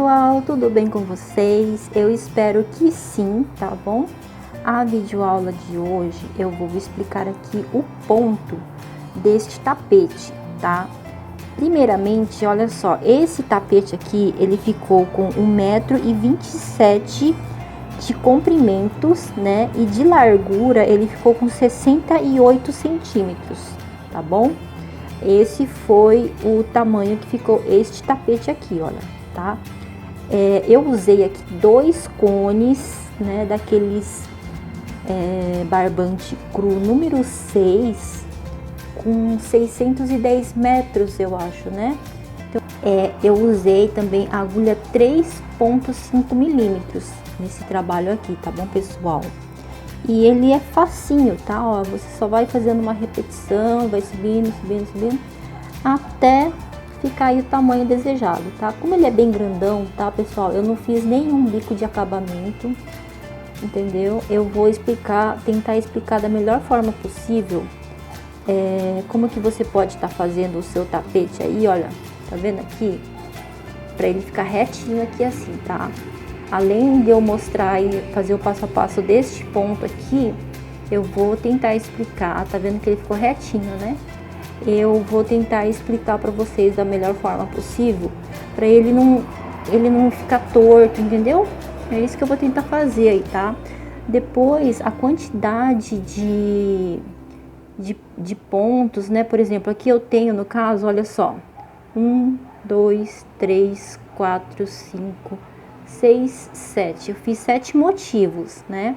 pessoal, tudo bem com vocês? Eu espero que sim, tá bom? A videoaula de hoje eu vou explicar aqui o ponto deste tapete, tá? Primeiramente, olha só, esse tapete aqui, ele ficou com 1,27 m de comprimentos, né? E de largura, ele ficou com 68 centímetros, tá bom? Esse foi o tamanho que ficou este tapete aqui, olha, tá? Eu usei aqui 2 cones, né, daqueles barbante cru número 6, com 610 metros, eu acho, né? Então, eu usei também a agulha 3,5 milímetros nesse trabalho aqui, tá bom, pessoal? E ele é facinho, tá? Ó, você só vai fazendo uma repetição, vai subindo, subindo, subindo, até ficar aí o tamanho desejado, tá? Como ele é bem grandão, tá, pessoal? Eu não fiz nenhum bico de acabamento, entendeu? Eu vou tentar explicar da melhor forma possível como que você pode estar fazendo o seu tapete aí, olha, tá vendo aqui? Pra ele ficar retinho aqui assim, tá? Além de eu mostrar e fazer o passo a passo deste ponto aqui, eu vou tentar explicar, tá vendo que ele ficou retinho, né? Eu vou tentar explicar para vocês da melhor forma possível, para ele não ficar torto, entendeu? É isso que eu vou tentar fazer aí, tá? Depois, a quantidade de pontos, né? Por exemplo, aqui eu tenho, no caso, olha só, 1, 2, 3, 4, 5, 6, 7. Eu fiz 7 motivos, né?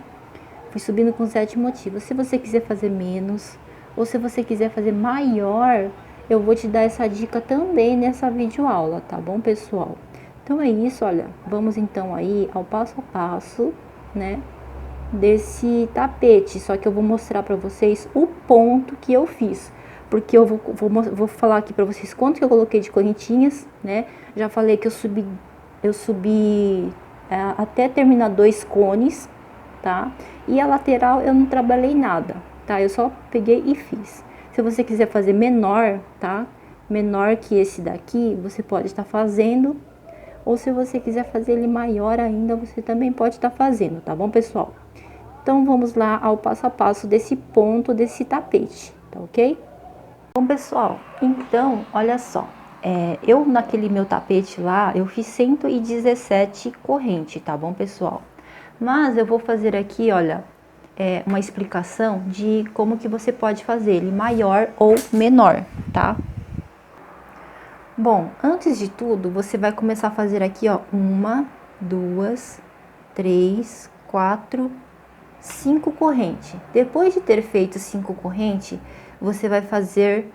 Fui subindo com 7 motivos. Se você quiser fazer menos, ou se você quiser fazer maior, eu vou te dar essa dica também nessa videoaula, tá bom, pessoal? Então é isso, olha, vamos então aí ao passo a passo, né, desse tapete, só que eu vou mostrar pra vocês o ponto que eu fiz, porque eu vou falar aqui pra vocês quanto que eu coloquei de correntinhas, né, já falei que eu subi até terminar 2 cones, tá, e a lateral eu não trabalhei nada, tá, eu só peguei e fiz. Se você quiser fazer menor, tá, menor que esse daqui, você pode estar fazendo, ou se você quiser fazer ele maior ainda, você também pode estar fazendo, tá bom, pessoal? Então, vamos lá ao passo a passo desse ponto, desse tapete, tá ok? Bom, pessoal, então, olha só, eu naquele meu tapete lá, eu fiz 117 corrente, tá bom, pessoal? Mas eu vou fazer aqui, olha, uma explicação de como que você pode fazer ele maior ou menor, tá? Bom, antes de tudo, você vai começar a fazer aqui, ó, 1, 2, 3, 4, 5 correntes. Depois de ter feito 5 correntes, você vai fazer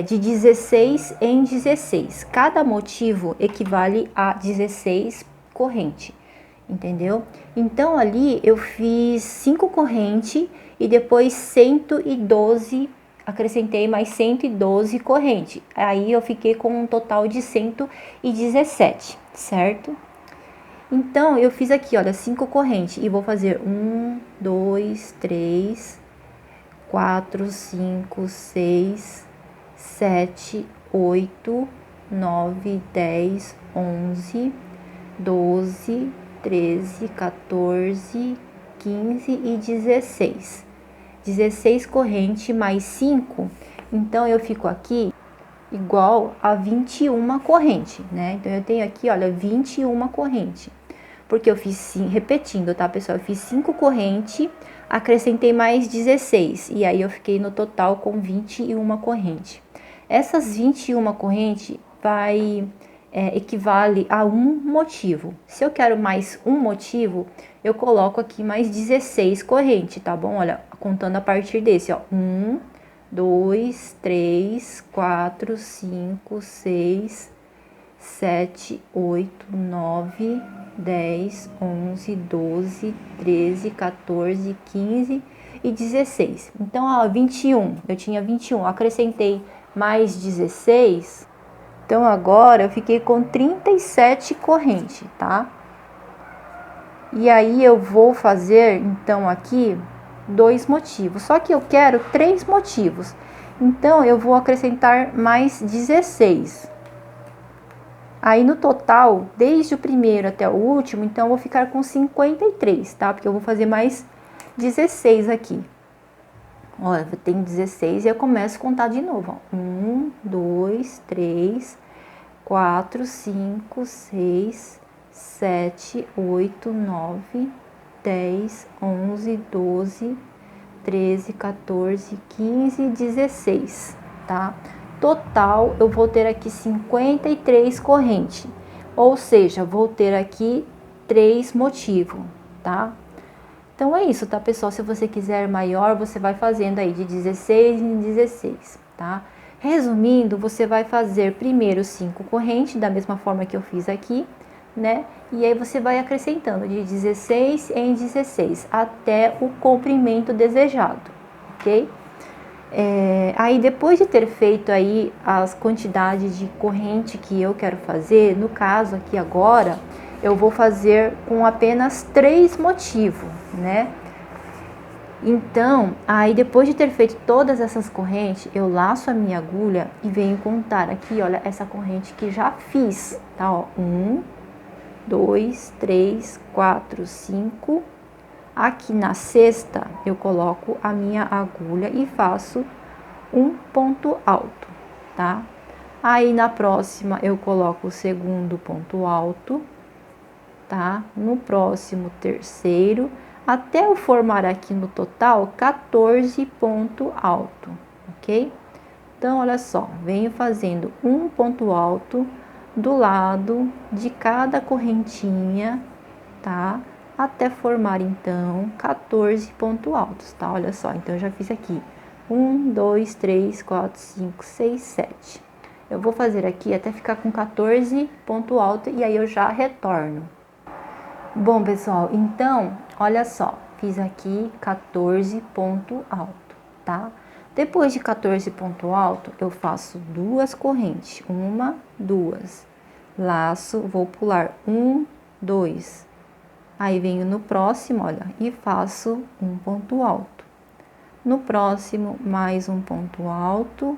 de 16 em 16. Cada motivo equivale a 16 correntes, entendeu? Então, ali eu fiz 5 correntes e depois 112, acrescentei mais 112 correntes. Aí eu fiquei com um total de 117, certo? Então, eu fiz aqui, olha, 5 correntes e vou fazer 1, 2, 3, 4, 5, 6, 7, 8, 9, 10, 11, 12, 13, 14, 15 e 16. 16 correntes mais 5, então eu fico aqui igual a 21 corrente, né? Então eu tenho aqui, olha, 21 corrente. Porque eu fiz, repetindo, tá, pessoal? Eu fiz 5 correntes, acrescentei mais 16, e aí eu fiquei no total com 21 corrente. Essas 21 corrente equivale a um motivo. Se eu quero mais um motivo, eu coloco aqui mais 16 corrente, tá bom? Olha, contando a partir desse, ó, 1, 2, 3, 4, 5, 6, 7, 8, 9, 10, 11, 12, 13, 14, 15 e 16. Então, ó, 21, eu tinha 21, acrescentei mais 16, então agora eu fiquei com 37 correntes, tá? E aí eu vou fazer, então, aqui 2 motivos, só que eu quero 3 motivos, então eu vou acrescentar mais 16. Aí no total, desde o primeiro até o último, então eu vou ficar com 53, tá? Porque eu vou fazer mais 16 aqui. Olha, tem 16 e eu começo a contar de novo, ó. 1, 2, 3, 4, 5, 6, 7, 8, 9, 10, 11, 12, 13, 14, 15, 16, tá? Total, eu vou ter aqui 53 correntes, ou seja, vou ter aqui 3 motivos, tá? Então é isso, tá, pessoal? Se você quiser maior, você vai fazendo aí de 16 em 16, tá? Resumindo, você vai fazer primeiro 5 correntes, da mesma forma que eu fiz aqui, né? E aí você vai acrescentando de 16 em 16, até o comprimento desejado, ok? Aí depois de ter feito aí as quantidades de corrente que eu quero fazer, no caso aqui agora, eu vou fazer com apenas 3 motivos, né? Então, aí depois de ter feito todas essas correntes, eu laço a minha agulha e venho contar aqui, olha, essa corrente que já fiz, tá? Ó, 1, 2, 3, 4, 5. Aqui na sexta, eu coloco a minha agulha e faço um ponto alto, tá? Aí na próxima, eu coloco o segundo ponto alto, tá? No próximo, terceiro, até eu formar aqui no total 14 ponto alto, ok? Então, olha só, venho fazendo um ponto alto do lado de cada correntinha, tá? Até formar, então, 14 pontos altos, tá? Olha só, então, eu já fiz aqui 1, 2, 3, 4, 5, 6, 7. Eu vou fazer aqui até ficar com 14 pontos altos e aí eu já retorno. Bom, pessoal, então, olha só, fiz aqui 14 ponto alto, tá? Depois de 14 ponto alto, eu faço 2 correntes, 1, 2, laço, vou pular 1, 2, aí venho no próximo, olha, e faço um ponto alto. No próximo, mais um ponto alto,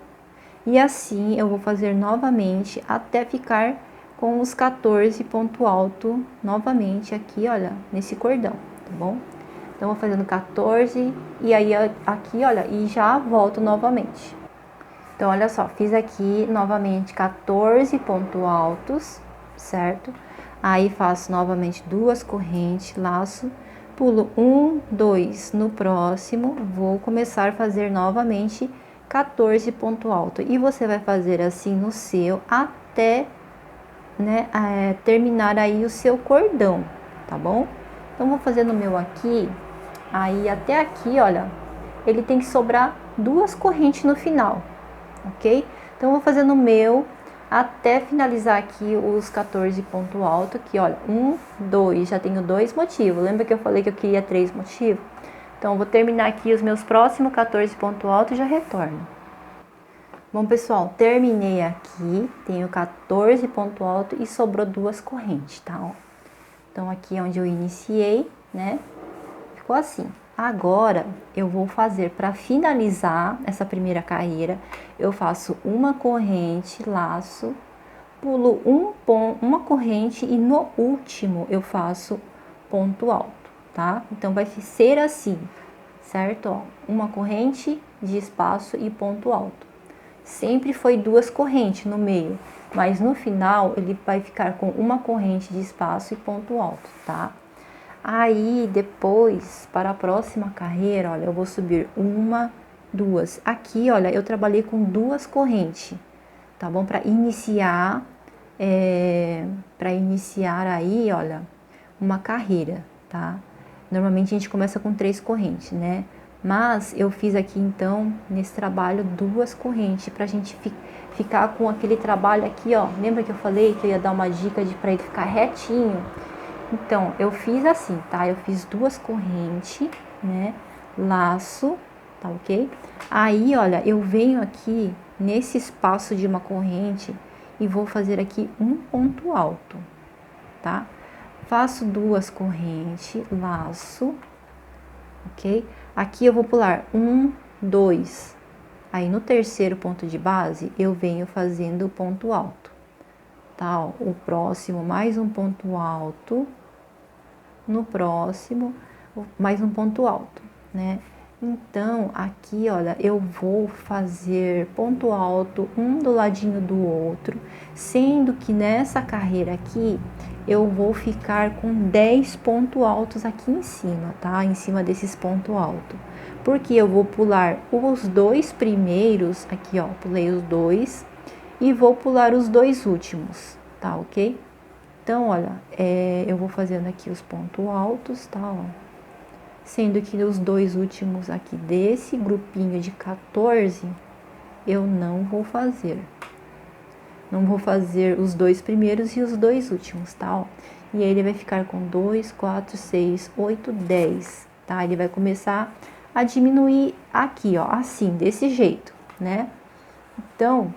e assim eu vou fazer novamente até ficar com os 14 ponto alto novamente aqui, olha, nesse cordão, tá bom? Então, vou fazendo 14 e aí aqui, olha, e já volto novamente. Então, olha só, fiz aqui novamente 14 pontos altos, certo? Aí, faço novamente 2 correntes, laço, pulo 1, 2, no próximo, vou começar a fazer novamente 14 pontos altos. E você vai fazer assim no seu até, né, terminar aí o seu cordão, tá bom? Então, vou fazer no meu aqui, aí até aqui, olha, ele tem que sobrar 2 correntes no final, ok? Então, vou fazer no meu até finalizar aqui os 14 pontos altos, aqui, olha, 1, 2, já tenho 2 motivos, lembra que eu falei que eu queria 3 motivos? Então, vou terminar aqui os meus próximos 14 pontos altos e já retorno. Bom, pessoal, terminei aqui, tenho 14 pontos altos e sobrou 2 correntes, tá? Ó. Então, aqui é onde eu iniciei, né? Ficou assim. Agora, eu vou fazer, para finalizar essa primeira carreira, eu faço uma corrente, laço, pulo uma corrente e no último eu faço ponto alto, tá? Então, vai ser assim, certo? Ó, uma corrente de espaço e ponto alto. Sempre foi 2 correntes no meio, mas no final ele vai ficar com uma corrente de espaço e ponto alto, tá? Aí depois, para a próxima carreira, olha, eu vou subir 1, 2. Aqui, olha, eu trabalhei com 2 correntes, tá bom? Para iniciar aí, olha, uma carreira, tá? Normalmente a gente começa com 3 correntes, né? Mas eu fiz aqui, então, nesse trabalho, 2 correntes, pra gente ficar com aquele trabalho aqui, ó. Lembra que eu falei que eu ia dar uma dica pra ele ficar retinho? Então, eu fiz assim, tá? Eu fiz 2 correntes, né? Laço, tá ok? Aí, olha, eu venho aqui nesse espaço de uma corrente e vou fazer aqui um ponto alto, tá? Faço 2 correntes, laço, ok? Aqui eu vou pular 1, 2. Aí no terceiro ponto de base eu venho fazendo o ponto alto, tá? Ó, o próximo, mais um ponto alto, no próximo, mais um ponto alto, né? Então, aqui, olha, eu vou fazer ponto alto um do ladinho do outro, sendo que nessa carreira aqui, eu vou ficar com 10 pontos altos aqui em cima, tá? Em cima desses pontos altos. Porque eu vou pular os dois primeiros, aqui ó, pulei os dois, e vou pular os dois últimos, tá ok? Então, olha, eu vou fazendo aqui os pontos altos, tá, ó. Sendo que os dois últimos aqui desse grupinho de 14, eu não vou fazer. Não vou fazer os dois primeiros e os dois últimos, tá, ó. E aí ele vai ficar com 2, 4, 6, 8, 10, tá? Ele vai começar a diminuir aqui, ó, assim, desse jeito, né? Então,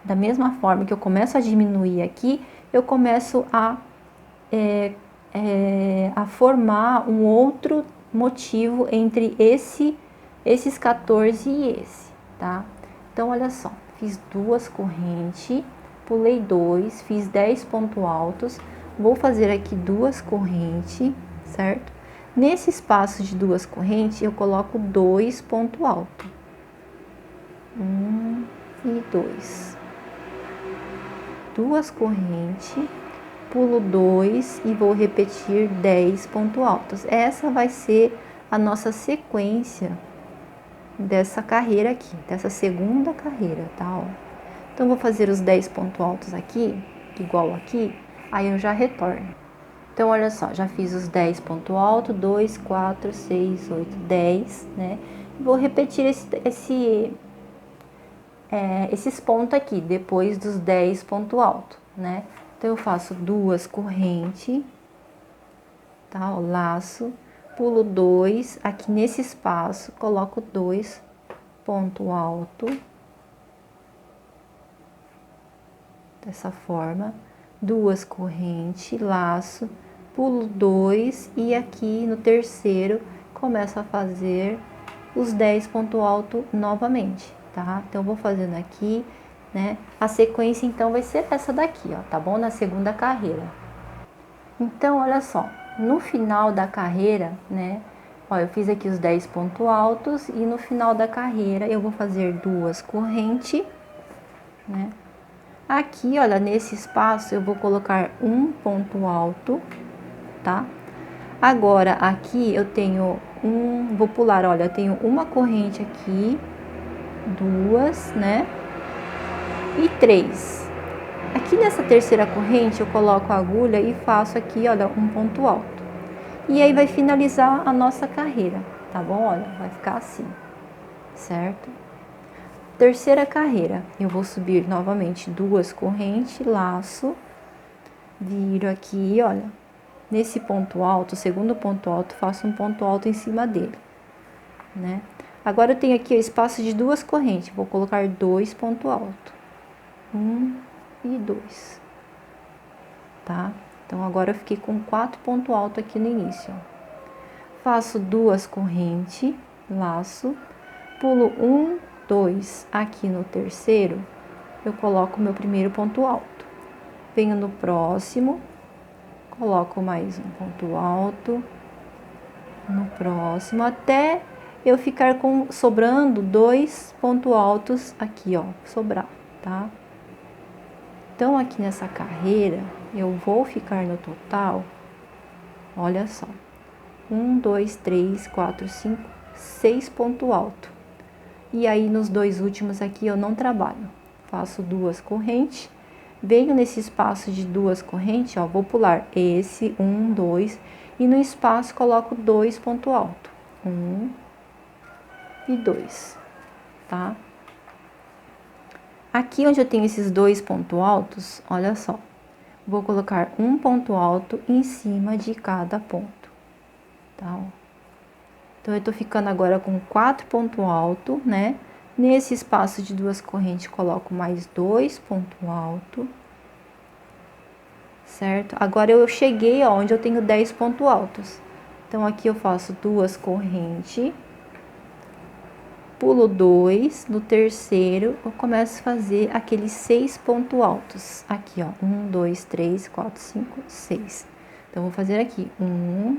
da mesma forma que eu começo a diminuir aqui, eu começo a formar um outro motivo entre esses 14 e esse, tá? Então, olha só, fiz duas correntes, pulei dois, fiz 10 pontos altos, vou fazer aqui duas correntes, certo? Nesse espaço de duas correntes, eu coloco 2 pontos altos. 1 e 2. Duas correntes, pulo 2 e vou repetir 10 pontos altos. Essa vai ser a nossa sequência dessa carreira aqui, dessa segunda carreira, tá? Ó. Então, vou fazer os 10 pontos altos aqui, igual aqui, aí eu já retorno. Então, olha só, já fiz os 10 pontos altos, 2, 4, 6, 8, 10, né? Vou repetir esses pontos aqui, depois dos 10 pontos altos, né? Então, eu faço duas correntes, tá? Ó, laço, pulo 2, aqui nesse espaço, coloco 2 pontos altos, dessa forma, duas correntes, laço, pulo 2 e aqui no terceiro, começo a fazer os 10 pontos altos novamente, tá? Então, eu vou fazendo aqui, né? A sequência, então, vai ser essa daqui, ó, tá bom? Na segunda carreira. Então, olha só, no final da carreira, né? Ó, eu fiz aqui os 10 pontos altos e no final da carreira eu vou fazer duas correntes, né? Aqui, olha, nesse espaço eu vou colocar um ponto alto, tá? Agora, aqui eu tenho vou pular, olha, eu tenho uma corrente aqui, duas, né? E 3. Aqui nessa terceira corrente eu coloco a agulha e faço aqui, olha, um ponto alto. E aí vai finalizar a nossa carreira, tá bom? Olha, vai ficar assim, certo? Terceira carreira, eu vou subir novamente duas correntes, laço, viro aqui, olha, nesse ponto alto, segundo ponto alto, faço um ponto alto em cima dele, né? Agora eu tenho aqui o espaço de duas correntes, vou colocar 2 pontos altos, 1 e 2, tá? Então, agora eu fiquei com 4 pontos altos aqui no início, ó. Faço duas correntes, laço, pulo 1, 2, aqui no terceiro, eu coloco o meu primeiro ponto alto. Venho no próximo, coloco mais um ponto alto, no próximo, até eu ficar sobrando 2 pontos altos aqui, ó, sobrar, tá? Então, aqui nessa carreira, eu vou ficar no total, olha só, 1, 2, 3, 4, 5, 6 pontos altos. E aí, nos dois últimos aqui, eu não trabalho. Faço duas correntes, venho nesse espaço de duas correntes, ó, vou pular esse, 1, 2, e no espaço coloco 2 pontos altos. 1 e 2, tá? Aqui onde eu tenho esses 2 pontos altos, olha só, vou colocar um ponto alto em cima de cada ponto, tá? Então, eu tô ficando agora com 4 pontos altos, né? Nesse espaço de duas correntes, coloco mais 2 pontos altos, certo? Agora, eu cheguei onde eu tenho 10 pontos altos. Então, aqui eu faço duas correntes, pulo 2, no terceiro eu começo a fazer aqueles 6 pontos altos. Aqui, ó, 1, 2, 3, 4, 5, 6. Então, vou fazer aqui 1,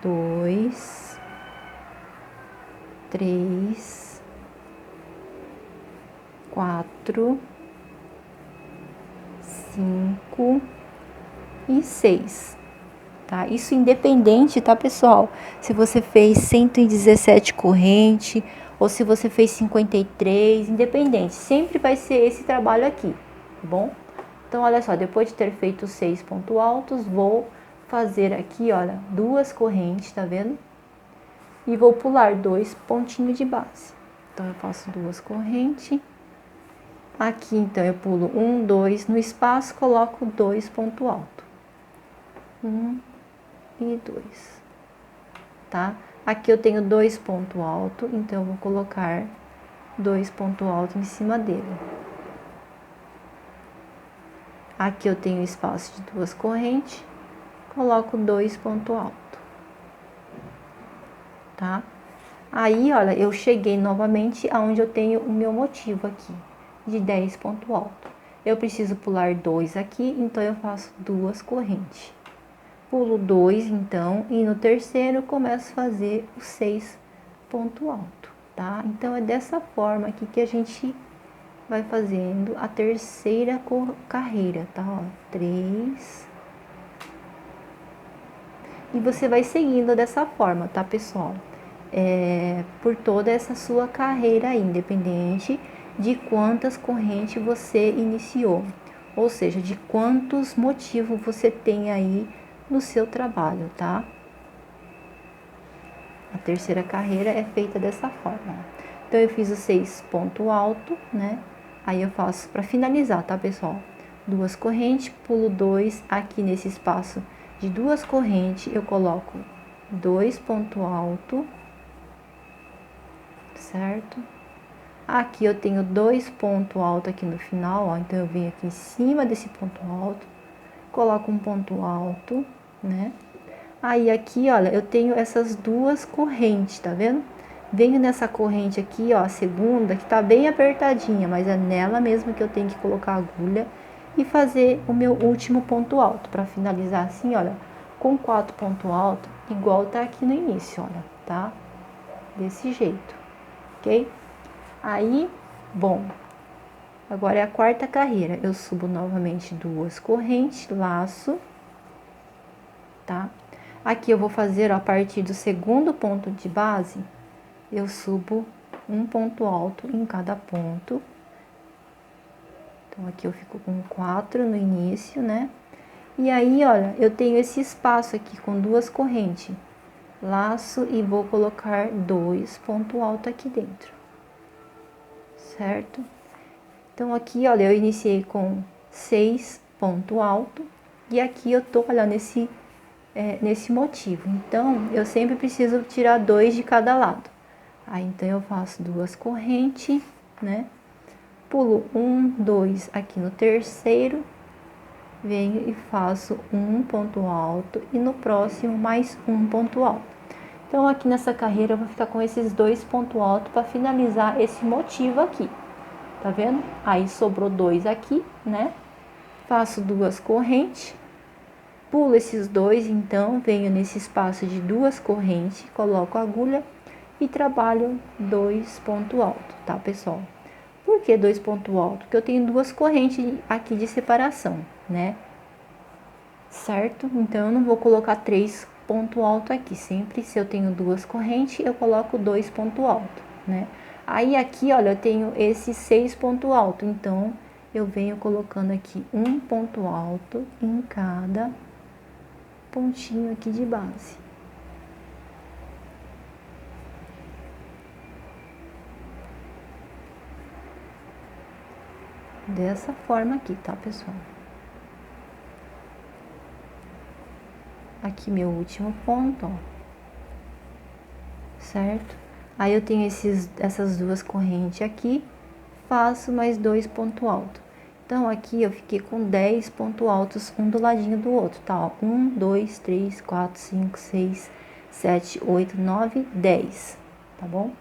2, 3, 4, 5 e 6. Tá? Isso independente, tá, pessoal? Se você fez 117 corrente ou se você fez 53, independente, sempre vai ser esse trabalho aqui, tá bom? Então, olha só, depois de ter feito 6 pontos altos, vou fazer aqui, olha, 2 correntes, tá vendo? E vou pular 2 pontinhos de base. Então, eu faço 2 correntes. Aqui, então, eu pulo 1, 2, no espaço, coloco 2 pontos altos. 1 e 2, tá? Aqui eu tenho 2 pontos altos, então eu vou colocar 2 pontos altos em cima dele. Aqui eu tenho espaço de 2 correntes, coloco 2 pontos altos, tá? Aí, olha, eu cheguei novamente aonde eu tenho o meu motivo aqui, de 10 pontos altos. Eu preciso pular 2 aqui, então eu faço 2 correntes. Pulo 2, então, e no terceiro começo a fazer os 6 pontos altos, tá? Então, é dessa forma aqui que a gente vai fazendo a terceira carreira, tá? Ó, 3. E você vai seguindo dessa forma, tá, pessoal? Por toda essa sua carreira aí, independente de quantas correntes você iniciou. Ou seja, de quantos motivos você tem aí no seu trabalho, tá? A terceira carreira é feita dessa forma. Então, eu fiz os 6 pontos altos, né? Aí eu faço para finalizar, tá, pessoal? 2 correntes, pulo 2, aqui nesse espaço de 2 correntes, eu coloco 2 pontos altos, certo? Aqui eu tenho 2 pontos altos aqui no final, ó, então eu venho aqui em cima desse ponto alto, coloco um ponto alto, né? Aí aqui, olha, eu tenho essas 2 correntes, tá vendo? Venho nessa corrente aqui, ó, a segunda, que tá bem apertadinha, mas é nela mesmo que eu tenho que colocar a agulha e fazer o meu último ponto alto, para finalizar assim, olha, com 4 pontos altos, igual tá aqui no início, olha, tá? Desse jeito, ok? Aí, bom, agora é a quarta carreira. Eu subo novamente 2 correntes, laço, tá? Aqui eu vou fazer, ó, a partir do segundo ponto de base, eu subo um ponto alto em cada ponto. Então, aqui eu fico com 4 no início, né? E aí, olha, eu tenho esse espaço aqui com 2 correntes. Laço e vou colocar 2 pontos altos aqui dentro. Certo? Então, aqui, olha, eu iniciei com 6 pontos altos. E aqui eu tô, olha, nesse motivo. Então, eu sempre preciso tirar 2 de cada lado. Aí, então, eu faço 2 correntes, né? Pulo 1, 2 aqui no terceiro, venho e faço um ponto alto e no próximo mais um ponto alto. Então, aqui nessa carreira eu vou ficar com esses 2 pontos altos para finalizar esse motivo aqui, tá vendo? Aí, sobrou 2 aqui, né? Faço 2 correntes, pulo esses 2, então, venho nesse espaço de 2 correntes, coloco a agulha e trabalho 2 pontos altos, tá, pessoal? Por que 2 pontos altos? Porque eu tenho 2 correntes aqui de separação, né? Certo? Então, eu não vou colocar 3 pontos altos aqui. Sempre, se eu tenho 2 correntes, eu coloco 2 pontos altos, né? Aí, aqui, olha, eu tenho esses 6 pontos altos. Então, eu venho colocando aqui um ponto alto em cada pontinho aqui de base. Dessa forma aqui, tá, pessoal? Aqui meu último ponto, ó. Certo? Aí eu tenho essas 2 correntes aqui, faço mais 2 pontos altos. Então, aqui eu fiquei com 10 pontos altos, um do ladinho do outro, tá? Ó, 1, 2, 3, 4, 5, 6, 7, 8, 9, 10, tá bom?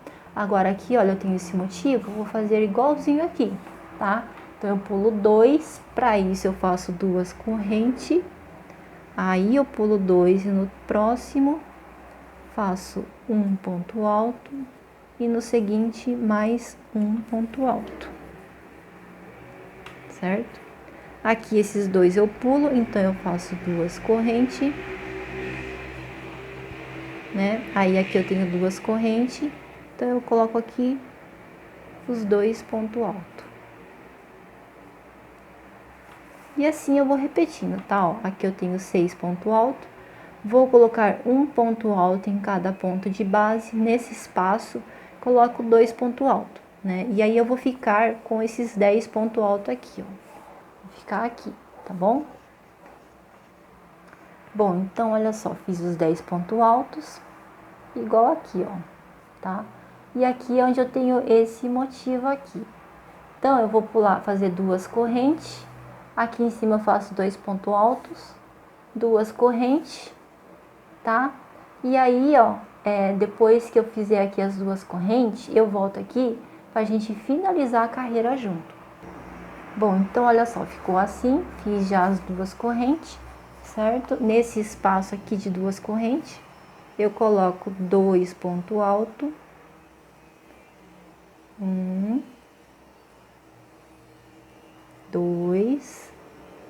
Agora aqui, olha, eu tenho esse motivo, vou fazer igualzinho aqui, tá? Então, eu pulo 2, para isso eu faço 2 correntes, aí eu pulo 2 e no próximo faço um ponto alto e no seguinte mais um ponto alto, certo? Aqui esses dois eu pulo, então eu faço 2 correntes, né? Aí aqui eu tenho 2 correntes, então eu coloco aqui os 2 pontos altos. E assim eu vou repetindo, tá? Ó, aqui eu tenho 6 pontos altos, vou colocar um ponto alto em cada ponto de base, nesse espaço coloco 2 pontos altos, né? E aí eu vou ficar com esses 10 pontos altos aqui, ó. Vou ficar aqui, tá bom? Bom, então olha só, fiz os 10 pontos altos, igual aqui, ó, tá? E aqui é onde eu tenho esse motivo aqui. Então, eu vou pular, fazer 2 correntes. Aqui em cima eu faço 2 pontos altos, 2 correntes, tá? E aí, ó, depois que eu fizer aqui as 2 correntes, eu volto aqui pra gente finalizar a carreira junto. Bom, então olha só, ficou assim, fiz já as 2 correntes, certo? Nesse espaço aqui de 2 correntes, eu coloco 2 pontos altos, 1, 2,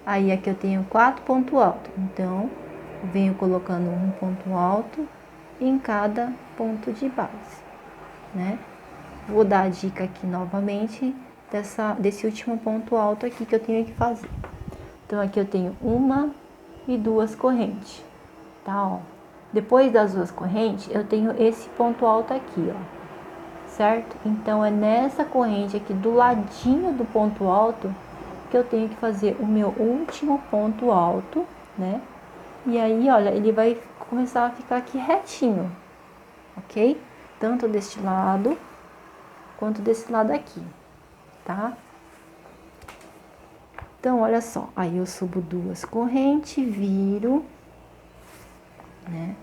aí aqui eu tenho 4 pontos altos, então venho colocando um ponto alto em cada ponto de base, né? Vou dar a dica aqui novamente desse último ponto alto aqui que eu tenho que fazer. Então aqui eu tenho 1 e 2 correntes, tá? Ó. Depois das 2 correntes eu tenho esse ponto alto aqui, ó, certo? Então é nessa corrente aqui do ladinho do ponto alto que eu tenho que fazer o meu último ponto alto, né? E aí, olha, ele vai começar a ficar aqui retinho, ok? Tanto deste lado quanto desse lado aqui, tá? Então, olha só, aí eu subo 2 correntes, viro, né?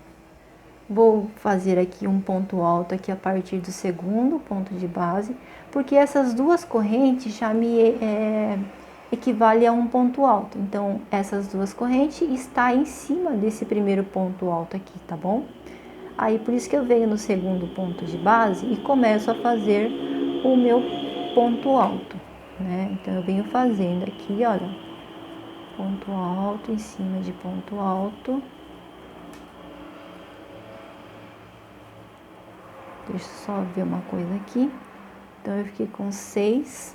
Vou fazer aqui um ponto alto aqui a partir do segundo ponto de base, porque essas 2 correntes já me equivale a um ponto alto. Então, essas 2 correntes está em cima desse primeiro ponto alto aqui, tá bom? Aí, por isso que eu venho no segundo ponto de base e começo a fazer o meu ponto alto, né? Então, eu venho fazendo aqui, olha, ponto alto em cima de ponto alto. Deixa eu só ver uma coisa aqui. Então, eu fiquei com 6,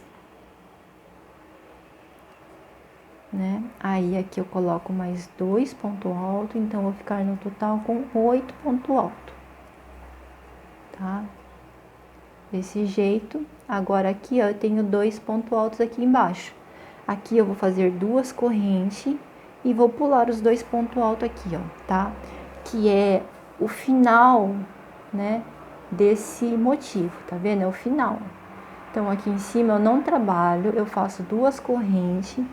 né? Aí, aqui eu coloco mais 2 pontos altos, então, eu vou ficar no total com 8 pontos altos, tá? Desse jeito. Agora, aqui, ó, eu tenho 2 pontos altos aqui embaixo. Aqui, eu vou fazer 2 correntes e vou pular os 2 pontos altos aqui, ó, tá? Que é o final, né, desse motivo, tá vendo? É o final. Então, aqui em cima eu não trabalho, eu faço 2 correntes,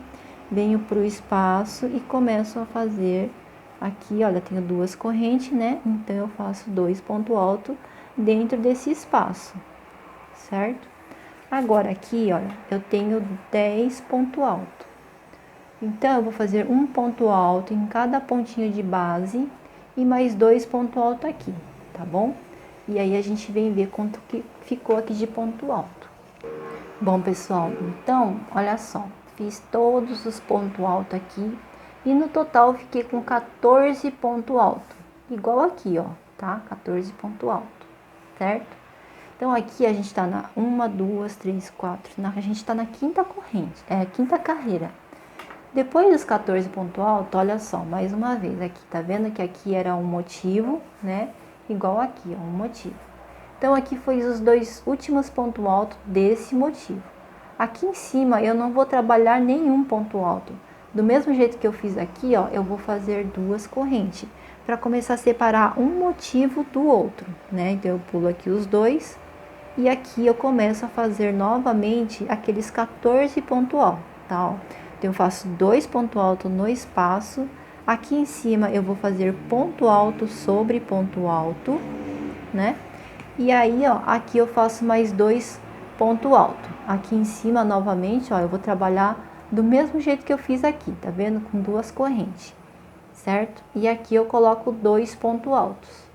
venho pro espaço e começo a fazer aqui, olha, tenho 2 correntes, né? Então, eu faço 2 pontos altos dentro desse espaço, certo? Agora, aqui, olha, eu tenho 10 pontos altos. Então, eu vou fazer um ponto alto em cada pontinho de base e mais 2 pontos altos aqui, tá bom? E aí, a gente vem ver quanto que ficou aqui de ponto alto. Bom, pessoal, então, olha só, fiz todos os pontos altos aqui e no total fiquei com 14 pontos altos, igual aqui, ó, tá? 14 pontos altos, certo? Então, aqui a gente tá na 1, 2, 3, 4, a gente tá na quinta corrente, quinta carreira. Depois dos 14 pontos altos, olha só, mais uma vez aqui, tá vendo que aqui era um motivo, né? Igual aqui, ó, um motivo. Então, aqui foi os 2 últimos pontos altos desse motivo. Aqui em cima, eu não vou trabalhar nenhum ponto alto. Do mesmo jeito que eu fiz aqui, ó, eu vou fazer 2 correntes, para começar a separar um motivo do outro, né? Então, eu pulo aqui os 2, e aqui eu começo a fazer novamente aqueles 14 pontos altos, tá? Ó. Então, eu faço 2 pontos altos no espaço. Aqui em cima, eu vou fazer ponto alto sobre ponto alto, né? E aí, ó, aqui eu faço mais 2 ponto alto. Aqui em cima, novamente, ó, eu vou trabalhar do mesmo jeito que eu fiz aqui, tá vendo? Com 2 correntes, certo? E aqui eu coloco 2 pontos altos.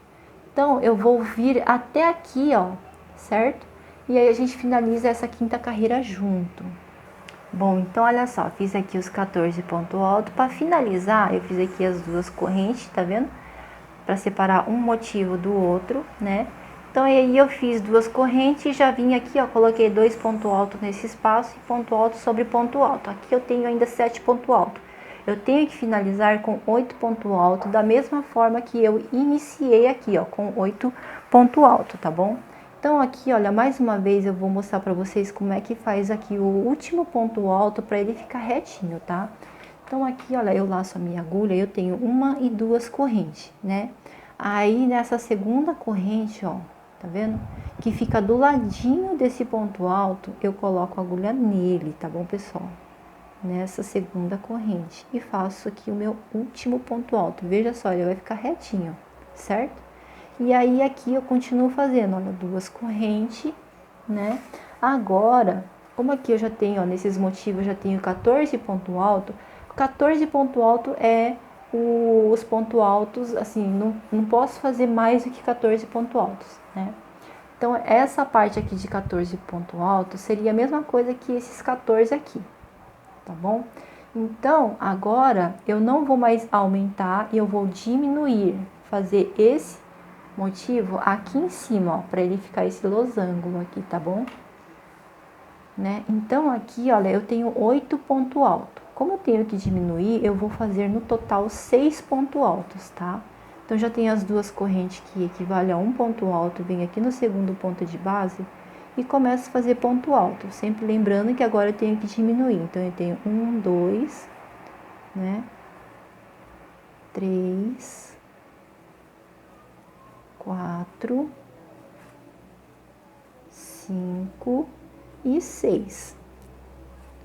Então, eu vou vir até aqui, ó, certo? E aí a gente finaliza essa quinta carreira junto. Bom, então olha só, fiz aqui os 14 pontos altos. Para finalizar, eu fiz aqui as 2 correntes, tá vendo? Para separar um motivo do outro, né? Então aí eu fiz 2 correntes e já vim aqui, ó, coloquei 2 pontos altos nesse espaço e ponto alto sobre ponto alto. Aqui eu tenho ainda 7 pontos altos. Eu tenho que finalizar com 8 pontos altos, da mesma forma que eu iniciei aqui, ó, com 8 pontos altos, tá bom? Então aqui, olha, mais uma vez eu vou mostrar para vocês como é que faz aqui o último ponto alto para ele ficar retinho, tá? Então aqui, olha, eu laço a minha agulha, eu tenho 1 e 2 correntes, né? Aí nessa segunda corrente, ó, tá vendo? Que fica do ladinho desse ponto alto, eu coloco a agulha nele, tá bom, pessoal? Nessa segunda corrente e faço aqui o meu último ponto alto. Veja só, ele vai ficar retinho, certo? E aí aqui eu continuo fazendo, olha, 2 correntes, né? Agora, como aqui eu já tenho, ó, nesses motivos eu já tenho 14 ponto alto. 14 ponto alto é os pontos altos, assim, não posso fazer mais do que 14 pontos altos, né? Então, essa parte aqui de 14 ponto alto seria a mesma coisa que esses 14 aqui, tá bom? Então, agora eu não vou mais aumentar e eu vou diminuir, fazer esse motivo aqui em cima, ó, para ele ficar esse losango aqui, tá bom? Né? Então, aqui, olha, eu tenho 8 pontos altos. Como eu tenho que diminuir, eu vou fazer no total 6 pontos altos, tá? Então, já tenho as 2 correntes que equivalem a 1 ponto alto, venho aqui no segundo ponto de base e começo a fazer ponto alto, sempre lembrando que agora eu tenho que diminuir. Então, eu tenho 1, 2, né? 3, 4, 5 e 6.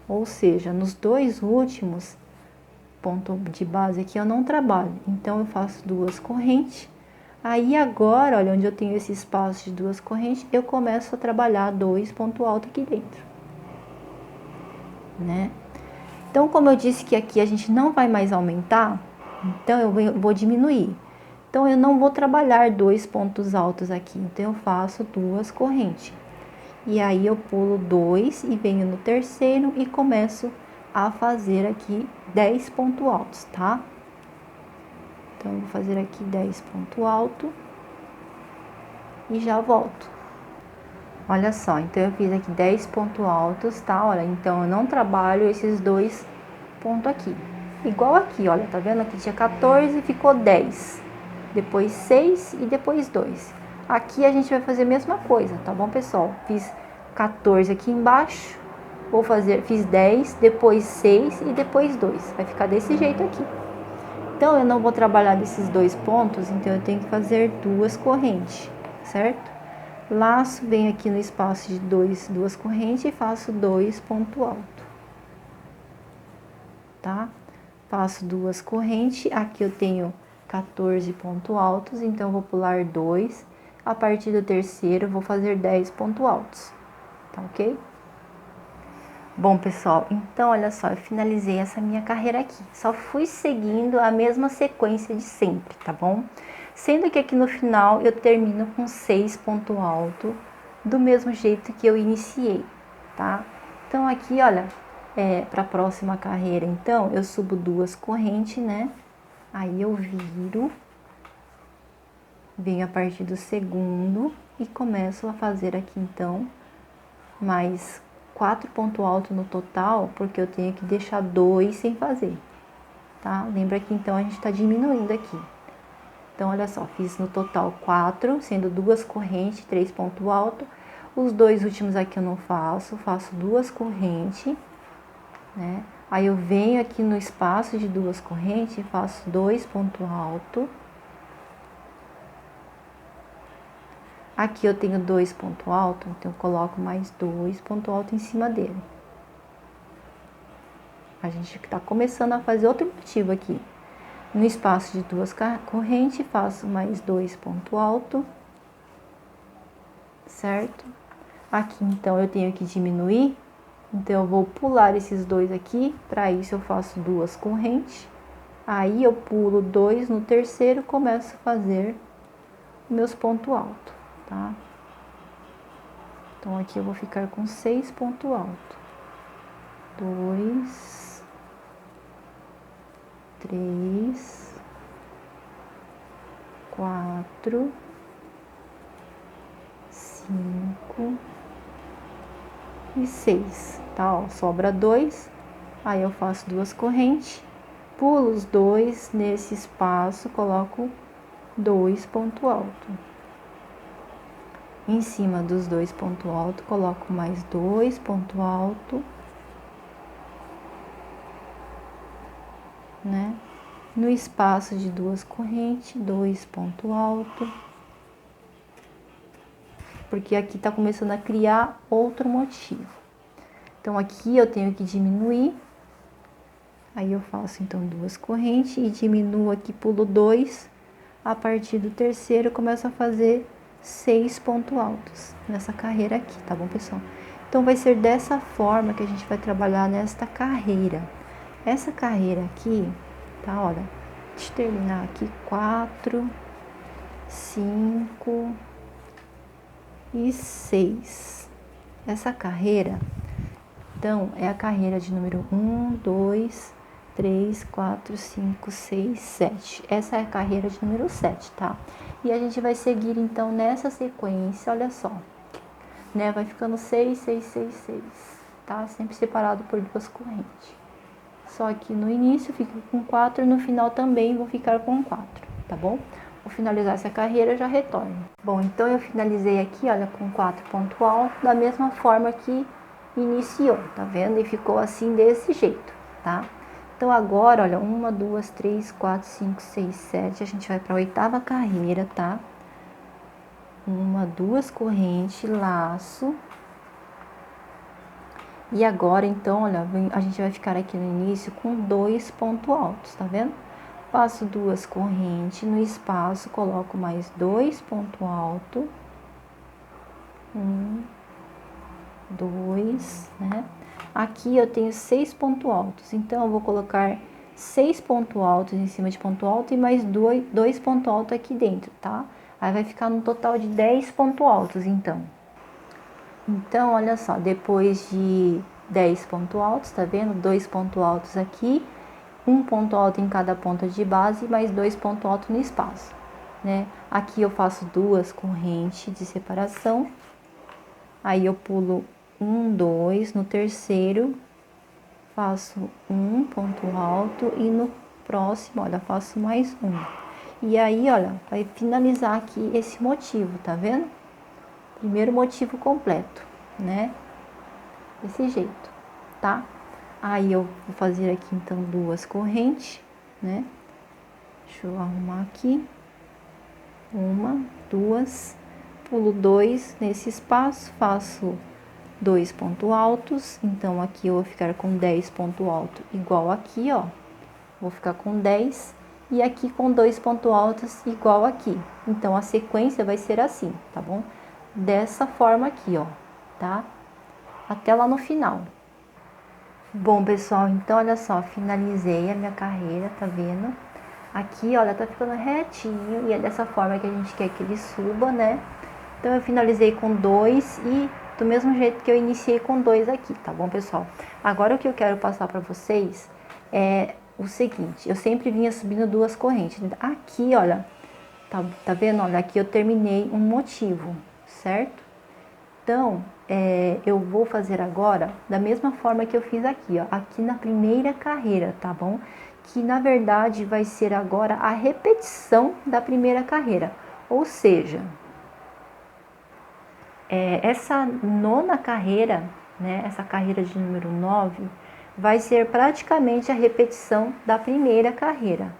Ou seja, nos 2 últimos pontos de base aqui eu não trabalho. Então, eu faço 2 correntes. Aí, agora, olha, onde eu tenho esse espaço de 2 correntes, eu começo a trabalhar 2 pontos altos aqui dentro, né? Então, como eu disse que aqui a gente não vai mais aumentar, então eu vou diminuir. Então, eu não vou trabalhar 2 pontos altos aqui, então eu faço 2 correntes. E aí eu pulo 2 e venho no terceiro e começo a fazer aqui 10 pontos altos, tá? Então, eu vou fazer aqui 10 pontos altos e já volto. Olha só, então eu fiz aqui 10 pontos altos, tá? Olha, então eu não trabalho esses 2 pontos aqui. Igual aqui, olha, tá vendo? Aqui tinha 14 e ficou 10. Depois 6 e depois 2. Aqui a gente vai fazer a mesma coisa, tá bom, pessoal? Fiz 14 aqui embaixo, fiz 10, depois 6 e depois 2. Vai ficar desse jeito aqui. Então, eu não vou trabalhar desses 2 pontos, então eu tenho que fazer 2 correntes, certo? Laço, venho aqui no espaço de 2 correntes e faço 2 pontos altos, tá? Faço 2 correntes, aqui eu tenho 14 pontos altos, então eu vou pular 2. A partir do terceiro, eu vou fazer 10 pontos altos, tá ok? Bom, pessoal, então olha só, eu finalizei essa minha carreira aqui. Só fui seguindo a mesma sequência de sempre, tá bom? Sendo que aqui no final eu termino com 6 pontos altos, do mesmo jeito que eu iniciei, tá? Então aqui, olha, para a próxima carreira, então, eu subo 2 correntes, né? Aí eu viro, venho a partir do segundo e começo a fazer aqui, então, mais 4 pontos altos no total, porque eu tenho que deixar 2 sem fazer, tá? Lembra que então a gente tá diminuindo aqui. Então, olha só, fiz no total 4, sendo 2 correntes, 3 pontos altos. Os 2 últimos aqui eu não faço 2 correntes, né? Aí eu venho aqui no espaço de 2 correntes e faço 2 pontos altos. Aqui eu tenho 2 pontos altos, então eu coloco mais 2 pontos altos em cima dele. A gente tá começando a fazer outro motivo aqui. No espaço de 2 correntes, faço mais 2 pontos altos. certo? Aqui, então, eu tenho que diminuir, então eu vou pular esses dois aqui, para isso eu faço duas correntes, aí eu pulo dois no terceiro, começo a fazer meus pontos altos, tá? Então, aqui eu vou ficar com 6 pontos altos. 2, 3, 4, 5 e 6, tá? Ó, sobra 2, aí eu faço duas correntes, pulo os dois nesse espaço, coloco 2 pontos altos. Em cima dos 2 pontos altos, coloco mais 2 pontos altos, né? No espaço de duas correntes, 2 pontos altos. Porque aqui tá começando a criar outro motivo. Então, aqui eu tenho que diminuir. Aí eu faço, então, duas correntes e diminuo aqui, pulo 2. A partir do terceiro, eu começo a fazer 6 pontos altos nessa carreira aqui, tá bom, pessoal? Então, vai ser dessa forma que a gente vai trabalhar nesta carreira. Essa carreira aqui, tá? Olha, deixa eu terminar aqui. 4, 5 e 6. Essa carreira, então, é a carreira de número 1, 2, 3, 4, 5, 6, 7. Essa é a carreira de número 7, tá? E a gente vai seguir, então, nessa sequência, olha só, né? Vai ficando 6, 6, 6, 6, tá? Sempre separado por duas correntes. Só que no início fico com 4 e no final também vou ficar com 4, tá bom? Vou finalizar essa carreira e já retorno. Bom, então eu finalizei aqui, olha, com 4 pontos altos, da mesma forma que iniciou, tá vendo? E ficou assim, desse jeito, tá? Então, agora, olha, 1, 2, 3, 4, 5, 6, 7, a gente vai para a oitava carreira, tá? 1, 2 correntes, laço. E agora, então, olha, a gente vai ficar aqui no início com 2 pontos altos, tá vendo? Faço duas correntes no espaço, coloco mais 2 pontos altos. 1, 2, né? Aqui eu tenho 6 pontos altos, então eu vou colocar 6 pontos altos em cima de ponto alto e mais 2 pontos altos aqui dentro, tá? Aí vai ficar no total de 10 pontos altos, então. Então, olha só, depois de 10 pontos altos, tá vendo? 2 pontos altos aqui, 1 ponto alto em cada ponta de base, mais 2 pontos altos no espaço, né? Aqui eu faço duas correntes de separação, aí eu pulo 1, 2, no terceiro faço 1 ponto alto e no próximo, olha, faço mais 1. E aí, olha, vai finalizar aqui esse motivo, tá vendo? Primeiro motivo completo, né? Desse jeito, tá? Aí eu vou fazer aqui então duas correntes, né? Deixa eu arrumar aqui. 1, 2, pulo 2 nesse espaço, faço 2 pontos altos, então aqui eu vou ficar com 10 pontos altos, igual aqui, ó. Vou ficar com 10 e aqui com 2 pontos altos, igual aqui. Então a sequência vai ser assim, tá bom? Dessa forma aqui, ó, tá? Até lá no final. Bom, pessoal, então olha só, finalizei a minha carreira, tá vendo? Aqui, olha, tá ficando retinho e é dessa forma que a gente quer que ele suba, né? Então eu finalizei com 2 e do mesmo jeito que eu iniciei com 2 aqui, tá bom, pessoal? Agora o que eu quero passar pra vocês é o seguinte, eu sempre vinha subindo duas correntes. Aqui, olha, tá vendo? Olha, aqui eu terminei um motivo, certo? Então, eu vou fazer agora da mesma forma que eu fiz aqui, ó, aqui na primeira carreira, tá bom? Que na verdade vai ser agora a repetição da primeira carreira, ou seja, essa nona carreira, né, essa carreira de número 9, vai ser praticamente a repetição da primeira carreira,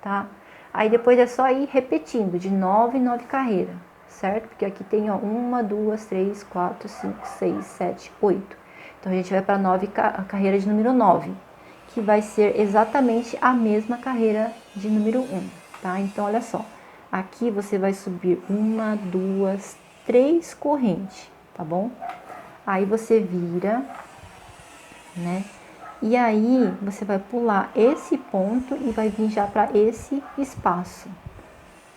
tá? Aí depois é só ir repetindo de 9 em 9 carreiras, certo? Porque aqui tem, ó, 1, 2, 3, 4, 5, 6, 7, 8. Então a gente vai para a carreira de número 9, que vai ser exatamente a mesma carreira de número 1, tá? Então olha só, aqui você vai subir 1, 2, 3 correntes, tá bom? Aí você vira, né? E aí você vai pular esse ponto e vai vir já para esse espaço.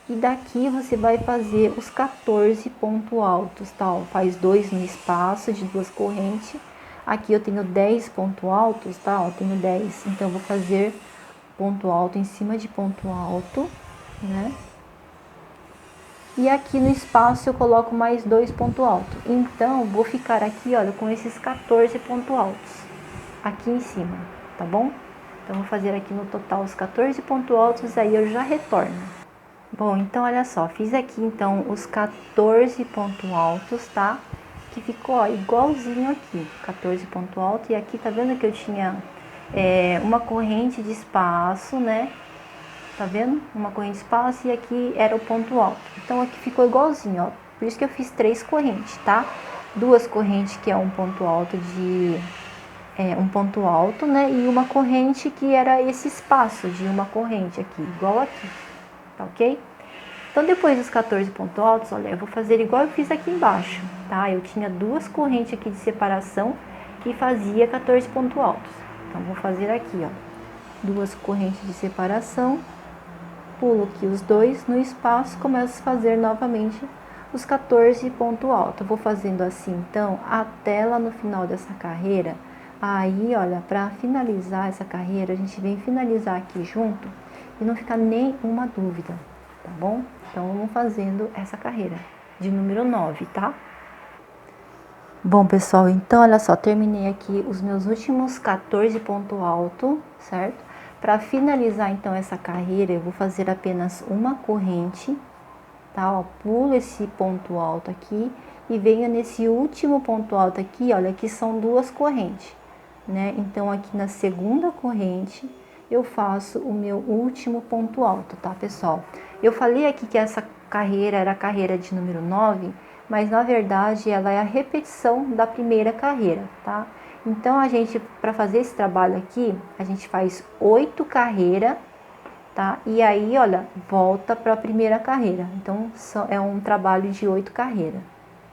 E daqui você vai fazer os 14 pontos altos, tá? Ó, faz 2 no espaço de 2 correntes. Aqui eu tenho 10 pontos altos, tá? Ó, tenho 10, então eu vou fazer ponto alto em cima de ponto alto, né? E aqui no espaço eu coloco mais 2 pontos altos. Então, vou ficar aqui, olha, com esses 14 pontos altos aqui em cima, tá bom? Então, vou fazer aqui no total os 14 pontos altos, aí eu já retorno. Bom, então, olha só, fiz aqui, então, os 14 pontos altos, tá? Que ficou, ó, igualzinho aqui, 14 pontos altos. E aqui, tá vendo que eu tinha uma corrente de espaço, né? Tá vendo? Uma corrente de espaço e aqui era o ponto alto. Então, aqui ficou igualzinho, ó. Por isso que eu fiz 3 correntes, tá? 2 correntes que é um ponto alto um ponto alto, né? E uma corrente que era esse espaço de uma corrente aqui, igual aqui, tá ok? Então, depois dos 14 pontos altos, olha, eu vou fazer igual eu fiz aqui embaixo, tá? Eu tinha 2 correntes aqui de separação que fazia 14 pontos altos. Então, vou fazer aqui, ó, 2 correntes de separação, pulo aqui os 2 no espaço, começo a fazer novamente os 14 pontos altos. Vou fazendo assim, então, até lá no final dessa carreira. Aí, olha, para finalizar essa carreira, a gente vem finalizar aqui junto e não ficar nenhuma dúvida, tá bom? Então, vamos fazendo essa carreira de número 9, tá? Bom, pessoal, então, olha só, terminei aqui os meus últimos 14 pontos altos, certo? Para finalizar, então, essa carreira, eu vou fazer apenas uma corrente, tá? Ó, pulo esse ponto alto aqui e venho nesse último ponto alto aqui, olha, que são 2 correntes, né? Então, aqui na segunda corrente, eu faço o meu último ponto alto, tá, pessoal? Eu falei aqui que essa carreira era a carreira de número 9, mas na verdade ela é a repetição da primeira carreira, tá? Então, a gente, para fazer esse trabalho aqui, a gente faz 8 carreiras, tá? E aí, olha, volta para a primeira carreira. Então, é um trabalho de 8 carreiras,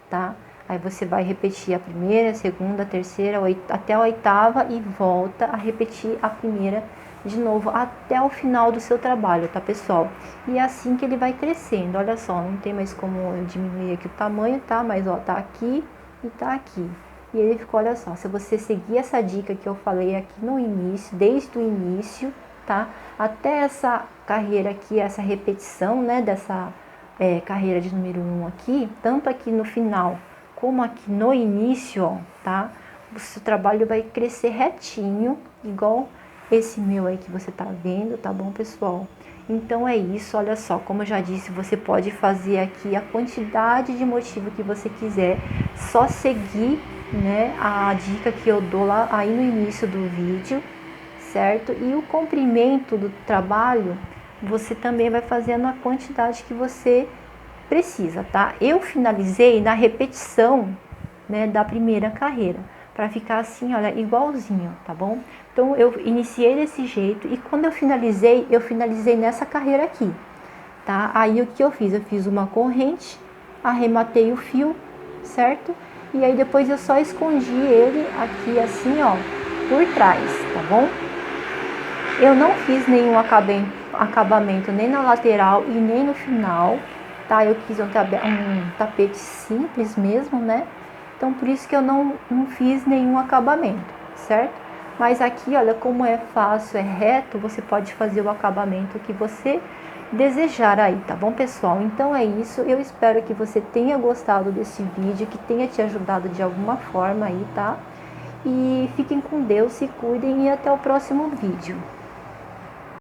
tá? Aí você vai repetir a primeira, a segunda, a terceira, até a oitava e volta a repetir a primeira de novo até o final do seu trabalho, tá, pessoal? E é assim que ele vai crescendo. Olha só, não tem mais como eu diminuir aqui o tamanho, tá? Mas, ó, tá aqui e tá aqui. E ele ficou, olha só, se você seguir essa dica que eu falei aqui no início, desde o início, tá? Até essa carreira aqui, essa repetição, né, dessa carreira de número 1 aqui, tanto aqui no final como aqui no início, ó, tá? O seu trabalho vai crescer retinho, igual esse meu aí que você tá vendo, tá bom, pessoal? Então é isso, olha só, como eu já disse, você pode fazer aqui a quantidade de motivo que você quiser, só seguir, né, a dica que eu dou lá aí no início do vídeo, certo? E o comprimento do trabalho, você também vai fazendo a quantidade que você precisa, tá? Eu finalizei na repetição, né, da primeira carreira, para ficar assim, olha, igualzinho, tá bom? Então, eu iniciei desse jeito e quando eu finalizei nessa carreira aqui, tá? Aí, o que eu fiz? Eu fiz uma corrente, arrematei o fio, certo? E aí, depois eu só escondi ele aqui assim, ó, por trás, tá bom? Eu não fiz nenhum acabamento nem na lateral e nem no final, tá? Eu quis um tapete simples mesmo, né? Então, por isso que eu não fiz nenhum acabamento, certo? Mas aqui, olha, como é fácil, é reto, você pode fazer o acabamento que você desejar aí, tá bom, pessoal? Então, é isso. Eu espero que você tenha gostado desse vídeo, que tenha te ajudado de alguma forma aí, tá? E fiquem com Deus, se cuidem e até o próximo vídeo.